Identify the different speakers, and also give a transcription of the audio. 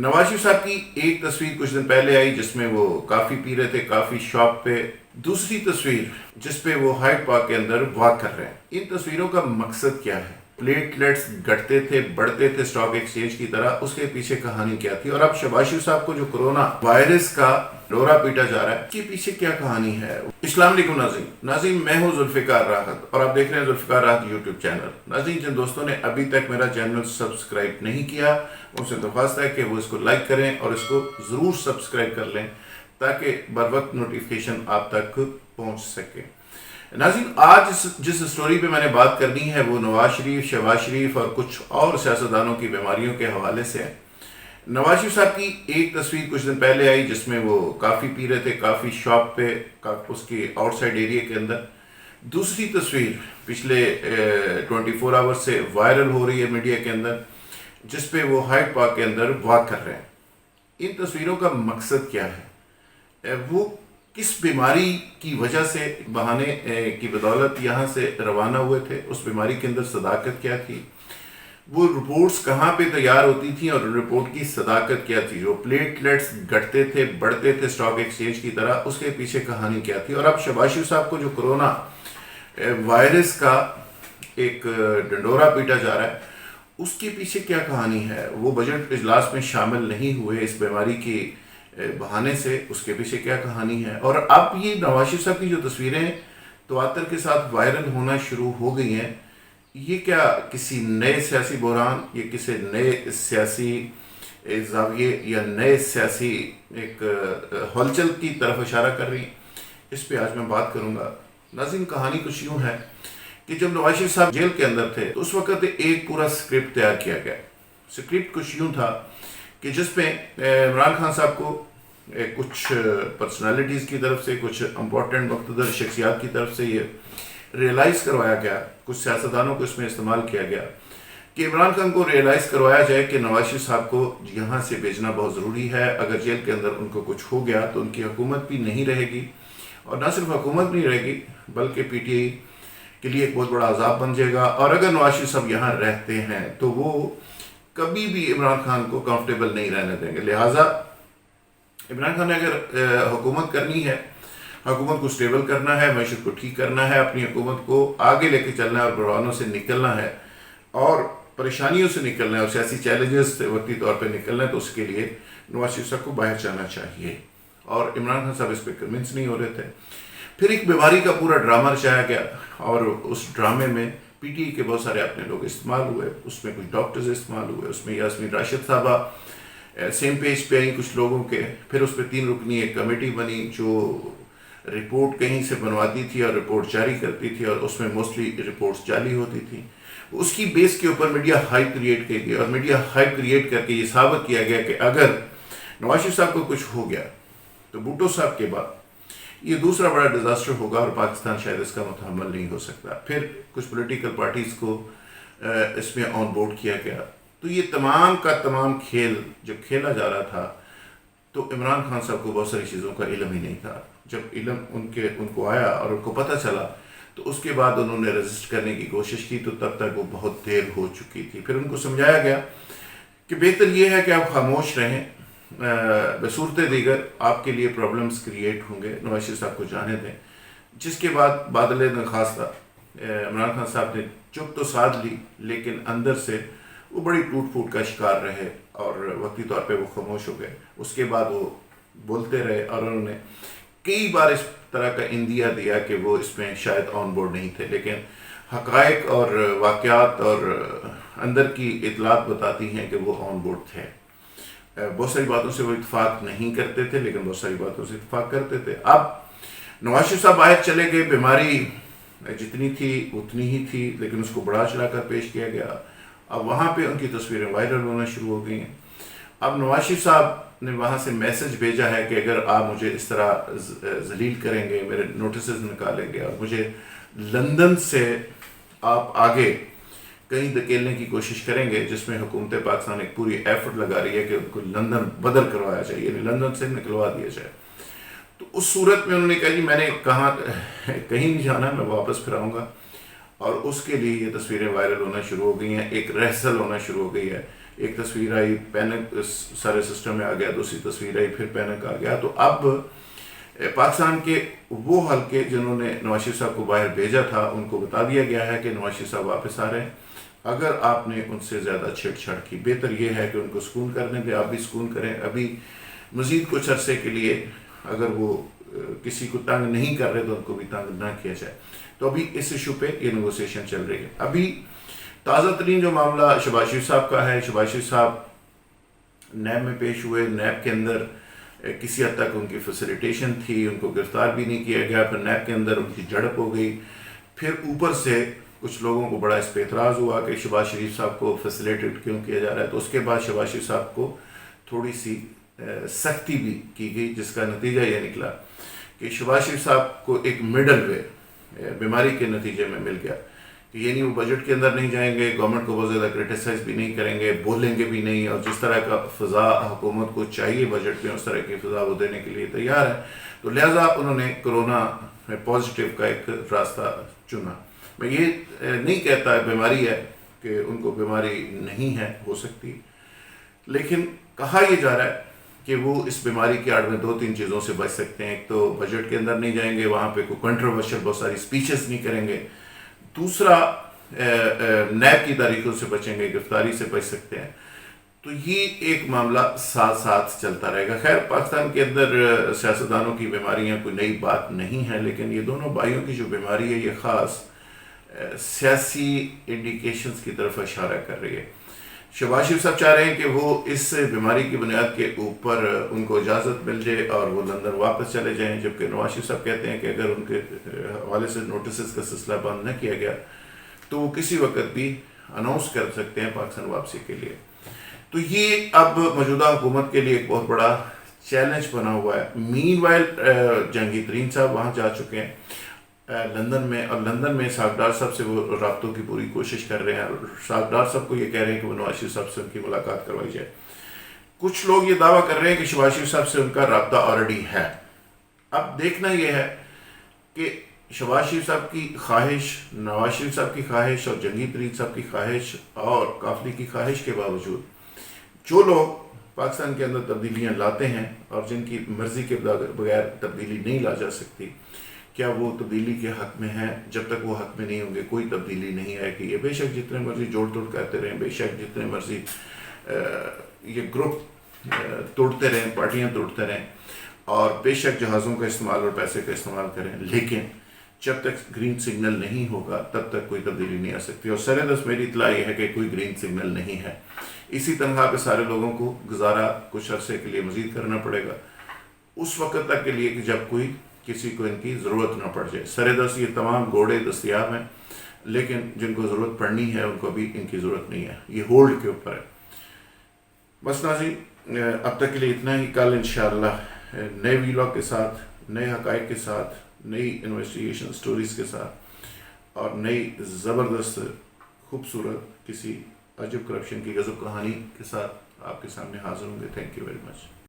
Speaker 1: नवाज शरीफ साहब की एक तस्वीर कुछ दिन पहले आई जिसमें वो काफ़ी पी रहे थे काफ़ी शॉप पे। दूसरी तस्वीर जिसपे वो हाइड पार्क के अंदर वॉक कर रहे हैं। इन तस्वीरों का मकसद क्या है? प्लेटलेट्स घटते थे बढ़ते थे स्टॉक एक्सचेंज की तरह, उसके पीछे कहानी क्या थी? और अब शहबाज शरीफ साहब को जो कोरोना वायरस का डोरा पीटा जा रहा है, इसके पीछे क्या कहानी है? अस्सलाम वालेकुम नाज़रीन, मैं हूं जुल्फिकार राहत और आप देख रहे हैं जुल्फिकार राहत यूट्यूब चैनल। नाज़रीन, जिन दोस्तों ने अभी तक मेरा चैनल सब्सक्राइब नहीं किया, उनसे दरख्वास्त है कि वो इसको लाइक करें और इसको ज़रूर सब्सक्राइब कर लें ताकि बर वक्त नोटिफिकेशन आप तक पहुंच सके। नाज़रीन, आज जिस स्टोरी पे मैंने बात करनी है वो नवाज शरीफ, शहबाज शरीफ और कुछ और सियासतदानों की बीमारियों के हवाले से है। नवाज शरीफ साहब की एक तस्वीर कुछ दिन पहले आई जिसमें वो काफ़ी पी रहे थे काफ़ी शॉप पे उसके आउटसाइड एरिया के अंदर। दूसरी तस्वीर पिछले 24 आवर्स से वायरल हो रही है मीडिया के अंदर, जिस पे वो हाइड पार्क के अंदर वॉक कर रहे हैं। इन तस्वीरों का मकसद क्या है? वो किस बीमारी की वजह से बहाने की बदौलत यहाँ से रवाना हुए थे? उस बीमारी के अंदर सदाकत क्या थी? वो रिपोर्ट्स कहाँ पे तैयार होती थी और रिपोर्ट की सदाकत क्या थी? जो प्लेटलेट्स घटते थे बढ़ते थे स्टॉक एक्सचेंज की तरह, उसके पीछे कहानी क्या थी? और अब शहबाज शरीफ साहब को जो कोरोना वायरस का एक डंडोरा पीटा जा रहा है, उसके पीछे क्या कहानी है? वो बजट इजलास में शामिल नहीं हुए इस बीमारी के बहाने से, उसके पीछे क्या कहानी है? और अब ये नवाज शरीफ साहब की जो तस्वीरें तवातर के साथ वायरल होना शुरू हो गई हैं, ये क्या किसी नए सियासी बहरान या किसी नए सियासी जाविये या नए सियासी एक हलचल की तरफ इशारा कर रही? इस पे आज मैं बात करूंगा। नाज़रीन, कहानी कुछ यूँ है कि जब नवाज शरीफ साहब जेल के अंदर थे तो उस वक्त एक पूरा स्क्रिप्ट तैयार किया गया। स्क्रिप्ट कुछ यूँ था कि जिसपे इमरान खान साहब को कुछ पर्सनालिटीज़ की तरफ से, कुछ इम्पोर्टेंट मुक़्तदर शख्सियात की तरफ से ये रियलाइज़ करवाया गया, कुछ सियासतदानों को इसमें इस्तेमाल किया गया कि इमरान खान को रियलाइज़ करवाया जाए कि नवाज शरीफ साहब को यहाँ से भेजना बहुत ज़रूरी है। अगर जेल के अंदर उनको कुछ हो गया तो उनकी हुकूमत भी नहीं रहेगी, और ना सिर्फ हुकूमत नहीं रहेगी बल्कि PTI के लिए एक बहुत बड़ा अजाब बन जाएगा। और अगर नवाज शरीफ साहब यहाँ रहते हैं तो वो कभी भी इमरान खान को कंफर्टेबल नहीं रहने देंगे। लिहाजा इमरान खान ने अगर हुकूमत करनी है, हुकूमत को स्टेबल करना है, मैशत को ठीक करना है, अपनी हुकूमत को आगे लेके चलना है और बहरानों से निकलना है और परेशानियों से निकलना है और सियासी चैलेंजेस से वक्ती तौर पर निकलना है, तो उसके लिए नवाज शरीफ साहब को बाहर जाना चाहिए। और इमरान खान साहब इस पर कन्विंस नहीं हो रहे थे। फिर एक बीमारी का पूरा ड्रामा रचाया गया और उस ड्रामे में PTI के बहुत सारे अपने लोग इस्तेमाल हुए, उसमें कुछ डॉक्टर्स इस्तेमाल हुए, उसमें यास्मीन राशिद साहबा सेम पेज पे आई कुछ लोगों के। फिर उस पर 3 रुकनी एक कमेटी बनी जो रिपोर्ट कहीं से बनवाती थी और रिपोर्ट जारी करती थी, और उसमें मोस्टली रिपोर्ट्स जाली होती थी। उसकी बेस के ऊपर मीडिया हाइप क्रिएट की गई और मीडिया हाइप क्रिएट करके ये साबित किया गया कि अगर नवाज शरीफ साहब को कुछ हो गया तो भुट्टो साहब के बाद ये दूसरा बड़ा डिजास्टर होगा और पाकिस्तान शायद इसका मुतहम्मल नहीं हो सकता। फिर कुछ पॉलिटिकल पार्टीज़ को इसमें ऑन बोर्ड किया गया। तो ये तमाम का तमाम खेल जब खेला जा रहा था तो इमरान खान साहब को बहुत सारी चीज़ों का इल्म ही नहीं था। जब इल्म उनको आया और उनको पता चला तो उसके बाद उन्होंने रजिस्ट करने की कोशिश की, तो तब तक वो बहुत देर हो चुकी थी। फिर उनको समझाया गया कि बेहतर ये है कि आप खामोश रहें, बसूरत दीगर आपके लिए प्रॉब्लम्स क्रिएट होंगे, नवाज शरीफ साहब को जाने दें। जिसके बाद बादल नखास्ता इमरान खान साहब ने चुप तो साध ली, लेकिन अंदर से वो बड़ी टूट फूट का शिकार रहे और वक्ती तौर पे वो खामोश हो गए। उसके बाद वो बोलते रहे और उन्होंने कई बार इस तरह का इंदिया दिया कि वो इसमें शायद ऑन बोर्ड नहीं थे, लेकिन हक़ाइक़ और वाक़यात और अंदर की इतलात बताती हैं कि वो ऑन बोर्ड थे। बहुत सारी बातों से वो इत्तेफाक नहीं करते थे, लेकिन बहुत सारी बातों से इत्तेफाक करते थे। अब नवाज शरीफ साहब बाहर चले गए, बीमारी जितनी थी उतनी ही थी, लेकिन उसको बढ़ा चढ़ा कर पेश किया गया। अब वहाँ पे उनकी तस्वीरें वायरल होना शुरू हो गई हैं। अब नवाज शरीफ साहब ने वहाँ से मैसेज भेजा है कि अगर आप मुझे इस तरह जलील करेंगे, मेरे नोटिस निकालेंगे और मुझे लंदन से आप आगे कहीं धकेलने की कोशिश करेंगे, जिसमें हुकूमत पाकिस्तान एक पूरी एफर्ट लगा रही है कि उनको लंदन बदल करवाया जाए, यानी लंदन से निकलवा दिया जाए। तो उस सूरत में उन्होंने कहा जी मैंने कहीं नहीं जाना, मैं वापस फिर आऊँगा। और उसके लिए ये तस्वीरें वायरल होना शुरू हो गई हैं, एक रहसल होना शुरू हो गई है ایک تصویر آئی پینک سارے سسٹم میں آ گیا، دوسری تصویر آئی پھر پینک آ گیا. تو اب پاکستان کے وہ حلقے جنہوں نے نواز شریف صاحب کو باہر بھیجا تھا ان کو بتا دیا گیا ہے کہ نواز شریف صاحب واپس آ رہے ہیں. اگر آپ نے ان سے زیادہ چھیڑ چھاڑ کی، بہتر یہ ہے کہ ان کو سکون کرنے دیں، آپ بھی سکون کریں. ابھی مزید کچھ عرصے کے لیے اگر وہ کسی کو تنگ نہیں کر رہے تو ان کو بھی تنگ نہ کیا جائے. تو ابھی اس ایشو پہ یہ نیگوسیشن چل رہی ہے. ابھی تازہ ترین جو معاملہ شہباز شریف صاحب کا ہے، شہباز شریف صاحب نیب میں پیش ہوئے. نیب کے اندر کسی حد تک ان کی فیسیلیٹیشن تھی، ان کو گرفتار بھی نہیں کیا گیا. پھر نیب کے اندر ان کی جھڑپ ہو گئی. پھر اوپر سے کچھ لوگوں کو بڑا اس پہ اعتراض ہوا کہ شہباز شریف صاحب کو فیسیلیٹیٹ کیوں کیا جا رہا ہے. تو اس کے بعد شہباز شریف صاحب کو تھوڑی سی سختی بھی کی گئی، جس کا نتیجہ یہ نکلا کہ شہباز شریف صاحب کو ایک مڈل وے بیماری کے نتیجے میں مل گیا کہ یعنی وہ بجٹ کے اندر نہیں جائیں گے، گورنمنٹ کو بہت زیادہ کرٹیسائز بھی نہیں کریں گے، بولیں گے بھی نہیں، اور جس طرح کا فضا حکومت کو چاہیے بجٹ میں اس طرح کی فضا وہ دینے کے لیے تیار ہے. تو لہٰذا انہوں نے کرونا پازیٹیو کا ایک راستہ چنا. میں یہ نہیں کہتا ہے بیماری ہے کہ ان کو بیماری نہیں ہے، ہو سکتی، لیکن کہا یہ جا رہا ہے کہ وہ اس بیماری کی آڑ میں 2-3 چیزوں سے بچ سکتے ہیں. ایک تو بجٹ کے اندر نہیں جائیں گے، وہاں پہ کوئی کنٹروورشل بہت ساری سپیچز نہیں کریں گے. دوسرا نیب کی تاریخوں سے بچیں گے، گرفتاری سے بچ سکتے ہیں. تو یہ ایک معاملہ ساتھ ساتھ چلتا رہے گا. خیر پاکستان کے اندر سیاستدانوں کی بیماریاں کوئی نئی بات نہیں ہے، لیکن یہ دونوں بھائیوں کی جو بیماری ہے یہ خاص سیاسی انڈیکیشنز کی طرف اشارہ کر رہی ہے. شہباز شریف صاحب چاہ رہے ہیں کہ وہ اس بیماری کی بنیاد کے اوپر ان کو اجازت مل جائے اور وہ لندن واپس چلے جائیں، جبکہ نواز شریف صاحب کہتے ہیں کہ اگر ان کے حوالے سے نوٹسز کا سلسلہ بند نہ کیا گیا تو وہ کسی وقت بھی اناؤنس کر سکتے ہیں پاکستان واپسی کے لیے. تو یہ اب موجودہ حکومت کے لیے ایک بہت بڑا چیلنج بنا ہوا ہے. مین وائل جہانگیر ترین صاحب وہاں جا چکے ہیں لندن میں، اور لندن میں اسحاق ڈار صاحب سے وہ رابطوں کی پوری کوشش کر رہے ہیں، اور اسحاق ڈار صاحب کو یہ کہہ رہے ہیں کہ وہ نواز شریف صاحب سے ان کی ملاقات کروائی جائے. کچھ لوگ یہ دعویٰ کر رہے ہیں کہ شہباز شریف صاحب سے ان کا رابطہ آلریڈی ہے. اب دیکھنا یہ ہے کہ شہباز شریف صاحب کی خواہش، نواز شریف صاحب کی خواہش اور جہانگیر ترین صاحب کی خواہش اور قافلے کی خواہش کے باوجود جو لوگ پاکستان کے اندر تبدیلیاں لاتے ہیں اور جن کی مرضی کے بغیر تبدیلی نہیں لا جا سکتی، کیا وہ تبدیلی کے حق میں ہیں؟ جب تک وہ حق میں نہیں ہوں گے کوئی تبدیلی نہیں آئے گی. یہ بے شک جتنے مرضی جوڑ توڑ کرتے رہیں، بے شک جتنے مرضی یہ گروپ توڑتے رہیں، پارٹیاں توڑتے رہیں، اور بے شک جہازوں کا استعمال اور پیسے کا استعمال کریں، لیکن جب تک گرین سگنل نہیں ہوگا تب تک کوئی تبدیلی نہیں آ سکتی. اور سرحد میری اطلاع یہ ہے کہ کوئی گرین سگنل نہیں ہے. اسی تنخواہ پہ سارے لوگوں کو گزارا کچھ عرصے کے لیے مزید کرنا پڑے گا، اس وقت تک کے لیے کہ جب کوئی کسی کو ان کی ضرورت نہ پڑ جائے. سرحد یہ تمام گھوڑے دستیاب ہیں، لیکن جن کو ضرورت پڑنی ہے ان کو ابھی ان کی ضرورت نہیں ہے. یہ ہولڈ کے اوپر ہے. بس ناظرین اب تک کے لیے اتنا ہی. کل انشاءاللہ نئے ویلاگ کے ساتھ، نئے حقائق کے ساتھ، نئی انویسٹیگیشن سٹوریز کے ساتھ اور نئی زبردست خوبصورت کسی عجب کرپشن کی غضب کہانی کے ساتھ آپ کے سامنے حاضر ہوں گے. Thank you very much.